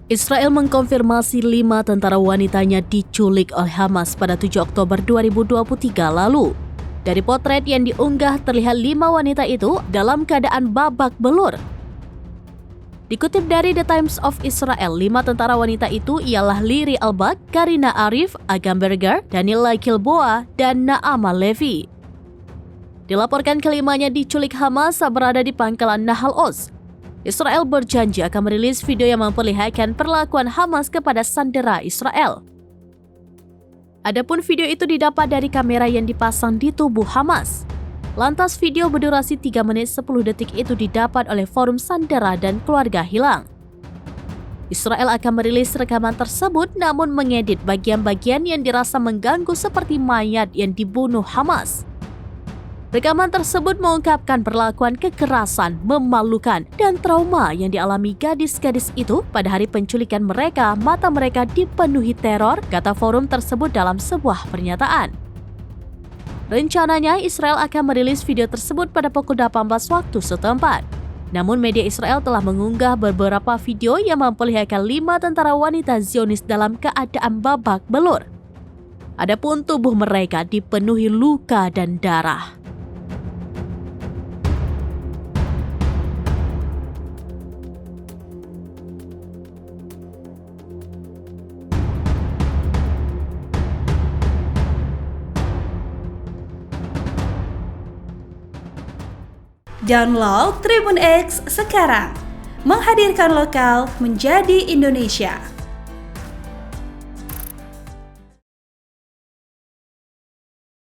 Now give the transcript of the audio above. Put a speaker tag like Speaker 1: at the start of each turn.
Speaker 1: Israel mengkonfirmasi 5 tentara wanitanya diculik oleh Hamas pada 7 Oktober 2023 lalu. Dari potret yang diunggah terlihat 5 wanita itu dalam keadaan babak belur. Dikutip dari The Times of Israel, 5 tentara wanita itu ialah Liri Albak, Karina Arif, Agam Berger, Daniela Gilboa, dan Naama Levi. Dilaporkan kelimanya diculik Hamas saat berada di pangkalan Nahal Oz. Israel berjanji akan merilis video yang memperlihatkan perlakuan Hamas kepada sandera Israel. Adapun video itu didapat dari kamera yang dipasang di tubuh Hamas. Lantas video berdurasi 3 menit 10 detik itu didapat oleh Forum Sandera dan Keluarga Hilang. Israel akan merilis rekaman tersebut namun mengedit bagian-bagian yang dirasa mengganggu seperti mayat yang dibunuh Hamas. Rekaman tersebut mengungkapkan perlakuan kekerasan, memalukan, dan trauma yang dialami gadis-gadis itu pada hari penculikan mereka. Mata mereka dipenuhi teror, kata forum tersebut dalam sebuah pernyataan. Rencananya Israel akan merilis video tersebut pada pukul 18 waktu setempat. Namun media Israel telah mengunggah beberapa video yang memperlihatkan 5 tentara wanita Zionis dalam keadaan babak belur. Adapun tubuh mereka dipenuhi luka dan darah.
Speaker 2: Download Tribun X sekarang, menghadirkan lokal menjadi Indonesia.